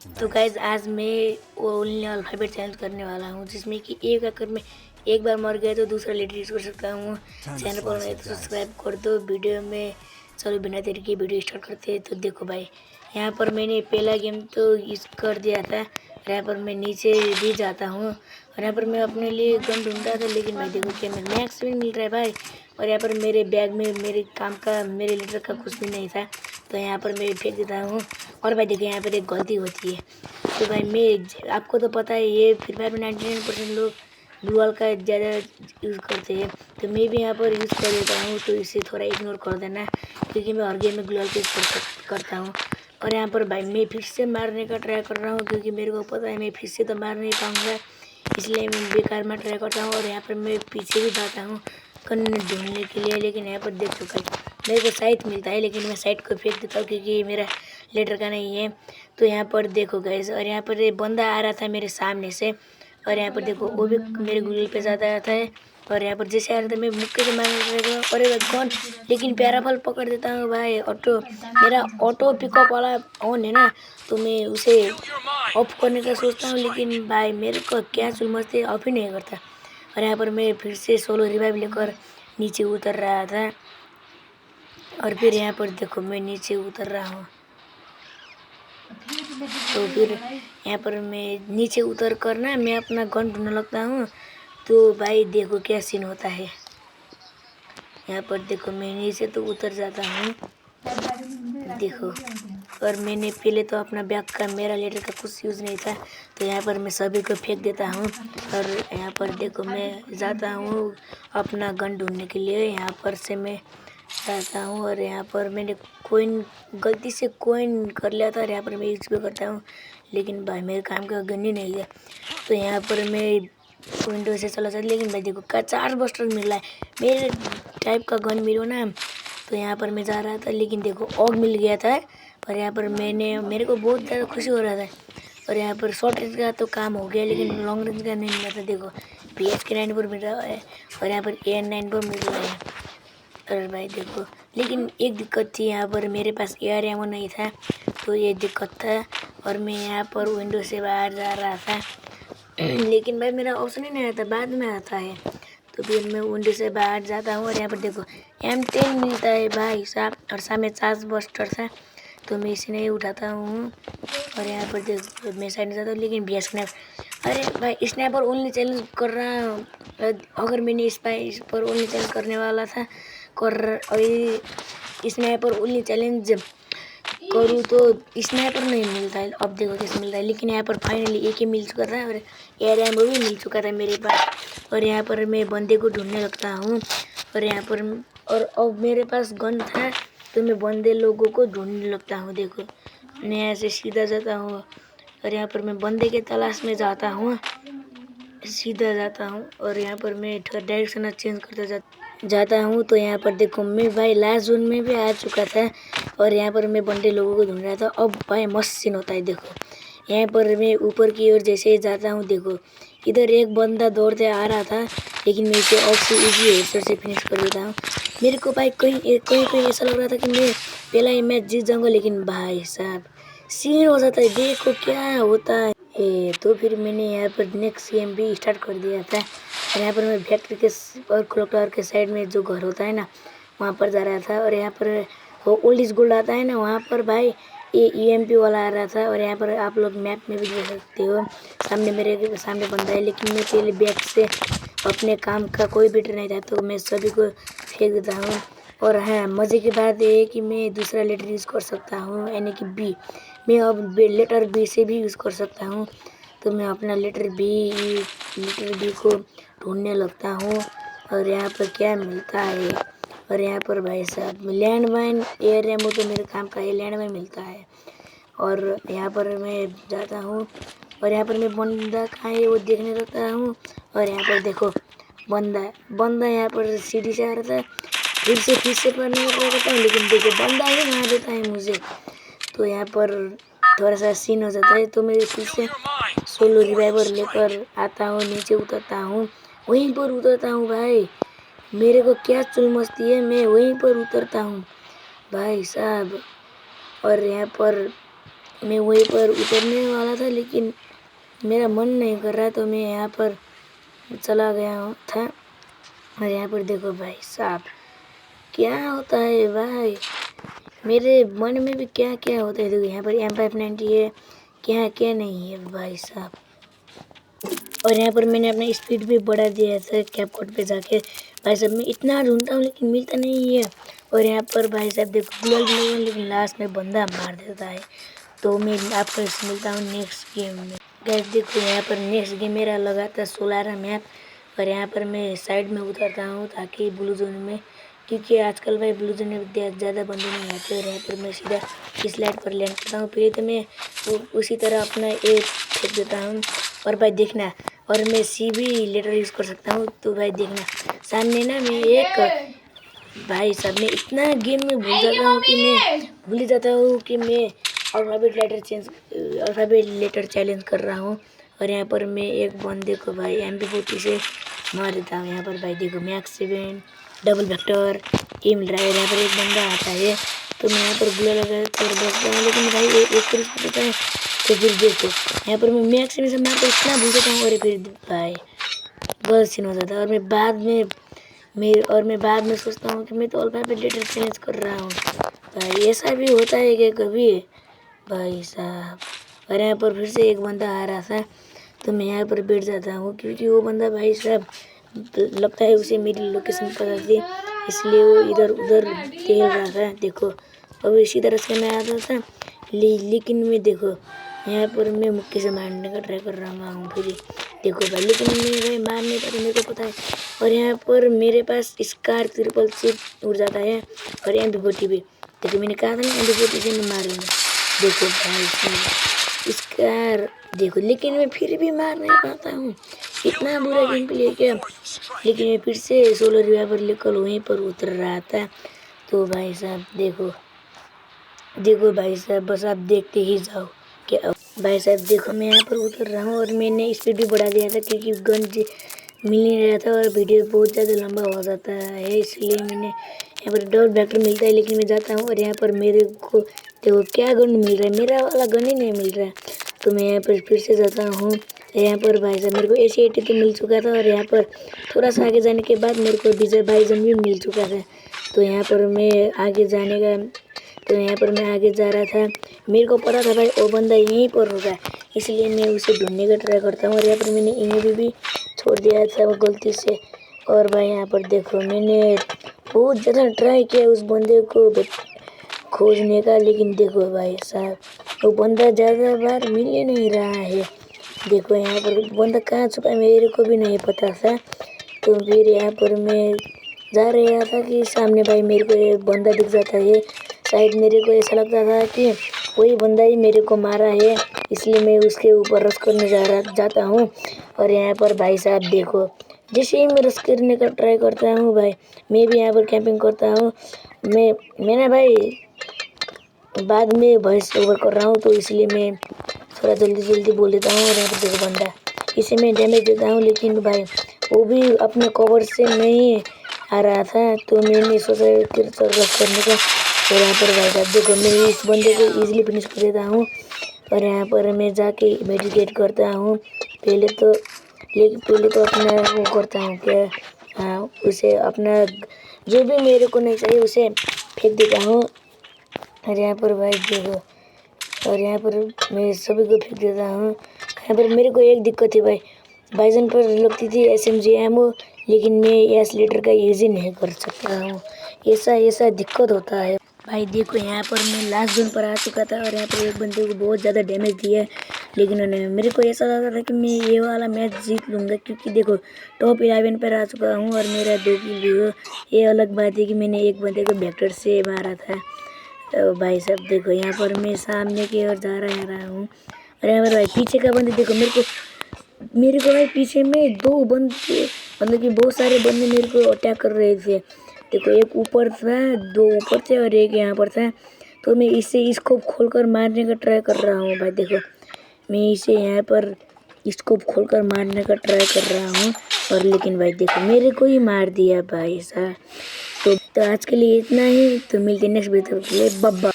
तो गाइज आज मैं ओनली अल्फ़ाबेट चैलेंज करने वाला हूँ, जिसमें कि एक अगर मैं एक बार मर गया तो दूसरा लेटर यूज़ कर सकता हूँ। चैनल पर नए तो सब्सक्राइब कर दो। वीडियो में चलो बिना देरी के वीडियो स्टार्ट करते हैं। तो देखो भाई, यहाँ पर मैंने पहला गेम तो यूज़ कर दिया था और यहाँ पर मैं नीचे भी जाता हूँ और यहाँ पर मैं अपने लिए गन ढूंढता था, लेकिन भाई देखो क्या मैं मैक्स भी मिल रहा है भाई। और यहाँ पर मेरे बैग में मेरे काम का मेरे लीटर का कुछ भी नहीं था, तो यहाँ पर मैं फेंक देता हूँ। और भाई देखिए यहाँ पर एक गलती होती है। तो भाई मैं आपको तो पता है ये फ्री फायर में 99% लोग ग्लूवाल का ज़्यादा यूज़ करते हैं, तो मैं भी यहाँ पर यूज़ कर देता हूँ। तो इसे थोड़ा इग्नोर कर देना, क्योंकि मैं हर गेम में ग्लूवाल का यूज़ करता हूँ। और यहाँ पर भाई मैं फिर से मारने का ट्राई कर रहा हूँ, क्योंकि मेरे को पता है मैं फिर से तो मार नहीं पाऊँगा, इसलिए मैं बेकार में ट्राई करता हूँ। और यहाँ पर मैं पीछे भी जाता हूँ गन ढूंढने के लिए, लेकिन यहाँ पर देखो भाई मेरे को साइट मिलता है, लेकिन मैं साइट को फेंक देता हूँ क्योंकि मेरा लेटर का नहीं है। तो यहाँ पर देखो गाइस, और यहाँ पर बंदा आ रहा था मेरे सामने से, और यहाँ पर देखो वो भी मेरे गूगल पे ज़्यादा आता है। और यहाँ पर जैसे आ रहा था मैं मुक्के से मारने लगा, अरे भाई कौन, लेकिन प्यारा फल पकड़ देता हूँ भाई। ऑटो मेरा ऑटो पिकअप वाला ऑन है ना, तो मैं उसे ऑफ करने का सोचता हूँ, लेकिन भाई मेरे को क्या चुलमचते ऑफ ही नहीं करता। और यहाँ पर मैं फिर से सोलो रिवाइव लेकर नीचे उतर रहा था, और फिर यहाँ पर देखो मैं नीचे उतर रहा हूँ। तो फिर यहाँ पर मैं नीचे उतर कर ना मैं अपना गन ढूंढने लगता हूँ। तो भाई देखो क्या सीन होता है। यहाँ पर देखो मैं नीचे तो उतर जाता हूँ, देखो। और मैंने पहले तो अपना बैग का मेरा लेटर का कुछ यूज़ नहीं था, तो यहाँ पर मैं सभी को फेंक देता हूँ। और यहाँ पर देखो मैं जाता हूँ अपना गन ढूंढने के लिए। यहाँ पर से मैं जाता हूँ और यहाँ पर मैंने कोइन गलती से कोइन कर लिया था, और यहाँ पर मैं यूज़ भी करता हूँ, लेकिन भाई मेरे काम का गन ही नहीं है। तो यहाँ पर मैं विंडो से चला जाता, लेकिन भाई देखो का 4 बस्टर मिल रहा है मेरे टाइप का गन मिलो ना। तो यहाँ पर मैं जा रहा था, लेकिन देखो ऑग मिल गया था, और यहाँ पर मेरे को बहुत ज़्यादा खुशी हो रहा था। और यहाँ पर शॉर्ट रेंज का तो काम हो गया, लेकिन लॉन्ग रेंज का नहीं मिला था। देखो PH के 94 मिल रहा है, और यहाँ पर AN94 मिल रहा है। अरे भाई देखो, लेकिन एक दिक्कत थी, यहाँ पर मेरे पास एयर एमो नहीं था, तो ये दिक्कत था। और मैं यहाँ पर विंडो से बाहर जा रहा था लेकिन भाई मेरा ऑप्शन ही नहीं आता, बाद में आता है। तो फिर मैं विंडो से बाहर जाता हूँ, और यहाँ पर देखो M10 मिलता है भाई साहब, और सामने 4 बस्टर था, तो मैं इसे नहीं उठाता हूँ। और यहाँ पर देखो मैं साइड में जाता हूँ, लेकिन भैया स्नैप, अरे भाई स्नैपर ओनली चैलेंज कर रहा हूँ। अगर मैंने इस पर ओनली चैलेंज करने वाला था कर अभी स्नैपर ओनली चैलेंज करूँ तो स्नैपर नहीं मिलता है। अब देखो कैसे मिलता है, लेकिन यहाँ पर फाइनली एक ही मिल चुका था, और एयर एमो भी मिल चुका था मेरे पास। और यहाँ पर मैं बंदे को ढूंढने लगता हूँ, और यहाँ पर और अब मेरे पास गन था, तो मैं बंदे लोगों को ढूंढने लगता हूँ। देखो मैं ऐसे सीधा जाता हूँ, और यहाँ पर मैं बंदे के तलाश में जाता हूँ, सीधा जाता हूँ। और यहाँ पर मैं डायरेक्शन चेंज करता जाता हूँ। तो यहाँ पर देखो मैं भाई लास्ट जोन में भी आ चुका था, और यहाँ पर मैं बंदे लोगों को ढूंढ रहा था। अब भाई मस्त सीन होता है, देखो यहाँ पर मैं ऊपर की ओर जैसे ही जाता हूँ, देखो इधर एक बंदा दौड़ते आ रहा था, लेकिन मैं इसे ऑफ से इजी हेडशॉट से फिनिश कर देता हूँ। मेरे को भाई कहीं कहीं ऐसा लग रहा था कि मैं पहला ही मैच जीत जाऊँगा, लेकिन भाई साहब सीन हो जाता है, देखो क्या होता है। तो फिर मैंने यहाँ पर नेक्स्ट गेम भी स्टार्ट कर दिया था, और यहाँ पर मैं फैक्ट्री के और क्लॉक टावर के साइड में जो घर होता है ना, वहाँ पर जा रहा था। और यहाँ पर वो ओल्ड इज गोल्ड आता है ना, वहाँ पर भाई ये EMP वाला आ रहा था। और यहाँ पर आप लोग मैप में भी देख सकते हो, सामने मेरे सामने बंदा है, लेकिन मैं पहले बैग से अपने काम का कोई बिटर नहीं था, तो मैं सभी को फेंक देता हूँ। और हाँ, मज़े की बात ये है कि मैं दूसरा लेटर यूज़ कर सकता हूँ, यानी कि B। मैं अब लेटर B से भी यूज़ कर सकता हूँ। तो मैं अपना लेटर बी को ढूंढने लगता हूँ, और यहाँ पर क्या मिलता है। और यहाँ पर भाई साहब लैंड माइन एयर एमो तो मेरे काम का है, लैंड माइन मिलता है। और यहाँ पर मैं जाता हूँ, और यहाँ पर मैं बंदा कहाँ है वो देखने लगता हूँ। और यहाँ पर देखो बंदा यहाँ पर सीढ़ी से आ रहा था, फिर से पढ़ने का ट्राई करता हूँ, लेकिन देखो बंदा ही मार देता है मुझे। तो यहाँ पर थोड़ा सा सीन हो जाता है, तो मैं फिर से सोलो रिवाइवर लेकर आता हूँ, नीचे उतरता हूँ, वहीं पर उतरता हूँ भाई। मेरे को क्या चुल मस्ती है, मैं वहीं पर उतरता हूँ भाई साहब। और यहाँ पर मैं वहीं पर उतरने वाला था, लेकिन मेरा मन नहीं कर रहा, तो मैं यहाँ पर चला गया था। और यहाँ पर देखो भाई साहब, क्या होता है भाई, मेरे मन में भी क्या क्या होता है। देखो यहाँ पर M590 है, क्या क्या नहीं है भाई साहब। और यहाँ पर मैंने अपना स्पीड भी बढ़ा दिया था कैपकट पे जाके। भाई साहब मैं इतना ढूंढता हूँ लेकिन मिलता नहीं है। और यहाँ पर भाई साहब देखो ग्लोल मिलेगा, लेकिन लास्ट में बंदा मार देता है। तो मैं आपको मिलता हूँ नेक्स्ट गेम में। गाइस देखो यहाँ पर नेक्स्ट गेम मेरा लगातार 16 मैप। और यहाँ पर मैं साइड में उतरता हूँ ताकि ब्लू जोन में, क्योंकि आजकल भाई ब्लू जोन में ज़्यादा बंदे नहीं आते। और यहाँ पर मैं सीधा इस लाइट पर लैंड करता हूँ। फिर तो मैं उसी तरह अपना ए फेंक देता हूँ। और भाई देखना, और मैं सी भी लेटर यूज़ कर सकता हूँ। तो भाई देखना सामने ना मैं एक, भाई साहब मैं इतना गेम में भूल जाता हूँ कि मैं अल्फ़ाबेट लेटर चैलेंज कर रहा हूँ। और यहाँ पर मैं एक बंदे को भाई MP40 से मार देता हूँ। यहाँ पर भाई देखो मैक्स 7 डबल वेक्टर ये मिल रहा है। यहाँ पर एक बंदा आता है, तो मैं यहाँ पर ग्लो लगा कर बचता हूँ, लेकिन भाई एक पुलिस पता है। तो फिर देखो यहाँ पर मैं मैक्स से मार कर इतना भूल जाता हूँ। और फिर भाई बहुत सीन हो जाता है। और मैं बाद में सोचता हूँ कि मैं तो अल्फ़ाबेट लेटर चेंज कर रहा हूँ। भाई ऐसा भी होता है कि कभी भाई साहब। और यहाँ पर फिर से एक बंदा आ रहा था, तो मैं यहाँ पर बैठ जाता हूँ, क्योंकि वो बंदा भाई साहब लगता है उसे मेरी लोकेशन पता थी, इसलिए वो इधर उधर टहल रहा था। देखो अब इसी तरह से मैं आता था, लेकिन मैं देखो यहाँ पर मैं मुक्के से मारने का ट्राई कर रहा हूँ। फिर देखो भाई, लेकिन मैं भाई मार नहीं पाता, मेरे को पता है। और यहाँ पर मेरे पास स्कार ट्रिपल चिप उड़ जाता है और MP40 भी। देखो मैंने कहा था ना MP40 से मैं मारूंगा। देखो भाई स्कार देखो, लेकिन मैं फिर भी मार नहीं पाता हूँ। इतना बुरा गेम प्ले क्या। लेकिन मैं फिर से सोलो रिवाइवर लेकर वहीं पर उतर रहा था। तो भाई साहब देखो भाई साहब, बस आप देखते ही जाओ क्या। भाई साहब देखो मैं यहाँ पर उतर रहा हूँ, और मैंने स्पीड भी बढ़ा दिया था, क्योंकि गन मिल नहीं रहा था और वीडियो बहुत ज़्यादा लंबा हो जाता है, इसलिए मैंने यहाँ पर डबल वेक्टर मिलता है। लेकिन मैं जाता हूँ और यहाँ पर मेरे को देखो क्या गन मिल रहा है, मेरा वाला गन ही नहीं मिल रहा है। तो मैं यहाँ पर फिर से जाता हूँ। यहाँ पर भाई साहब मेरे को AC-80 तो मिल चुका था, और यहाँ पर थोड़ा सा आगे जाने के बाद मेरे को डीजल बाइजन भी मिल चुका था। तो यहाँ पर मैं आगे जा रहा था। मेरे को पता था भाई वो बंदा यहीं पर होगा, इसलिए मैं उसे ढूंढने का ट्राई करता हूँ। और यहाँ पर मैंने इन्हें भी छोड़ दिया था वो गलती से। और भाई यहाँ पर देखो मैंने बहुत ज़्यादा ट्राई किया उस बंदे को खोजने का, लेकिन देखो भाई साहब वो बंदा ज़्यादा बार मिल ही नहीं रहा है। देखो यहाँ पर बंदा कहाँ छुपा है मेरे को भी नहीं पता था। तो फिर यहाँ पर मैं जा रहा था कि सामने भाई मेरे को ये बंदा दिख जाता है। शायद मेरे को ऐसा लगता था कि वही बंदा ही मेरे को मारा है, इसलिए मैं उसके ऊपर रश करने जाता हूँ। और यहाँ पर भाई साहब देखो, जैसे ही मैं रश करने का ट्राई करता हूँ भाई, मैं भी यहाँ पर कैंपिंग करता हूँ। मैंने भाई बाद में वॉइस ओवर कर रहा हूँ, तो इसलिए मैं थोड़ा जल्दी बोल देता हूँ। और यहाँ पर देखो बंदा, इसे मैं डैमेज देता हूँ, लेकिन भाई वो भी अपने कवर से नहीं आ रहा था, तो मैंने सोचा कि रश करने का। और यहाँ पर भाई साहब देखो मैं इस बंदे को इजीली फिनिश कर देता हूँ। और यहाँ पर मैं जाके मेडिकेट करता हूँ। पहले तो अपना वो करता हूँ क्या, हाँ उसे अपना जो भी मेरे को नहीं चाहिए उसे फेंक देता हूँ। और यहाँ पर भाई देखो, और यहाँ पर मैं सभी को फेंक देता हूँ। यहाँ पर मेरे को एक दिक्कत थी भाई, बाइजन पर लगती थी SMG एमओ, लेकिन मैं एस लीटर का यूज ही नहीं कर सकता हूँ। ऐसा दिक्कत होता है भाई। देखो यहाँ पर मैं लास्ट जोन पर आ चुका था, और यहाँ पर एक बंदे को बहुत ज़्यादा डैमेज दिया, लेकिन उन्होंने मेरे को ऐसा लगा था कि मैं ये वाला मैच जीत लूँगा, क्योंकि देखो टॉप 11 पर आ चुका हूँ और मेरा 2 किल भी हो। ये अलग बात है कि मैंने एक बंदे को वेक्टर से मारा था। तो भाई साहब देखो यहाँ पर मैं सामने की ओर जा रहा हूँ। और यहाँ पर भाई पीछे का बंदे देखो, मेरे को भाई पीछे में 2 बंदे, मतलब कि बहुत सारे बंदे मेरे को अटैक कर रहे थे। देखो एक ऊपर था, 2 ऊपर थे और एक यहाँ पर था। तो मैं इसको खोलकर मारने का ट्राई कर रहा हूँ भाई। देखो मैं इसे यहाँ पर इसको खोलकर मारने का ट्राई कर रहा हूँ, और लेकिन भाई देखो मेरे को ही मार दिया भाई साहब। तो आज के लिए इतना ही, तो मिलते नेक्स्ट वीडियो के लिए, बाय बाय।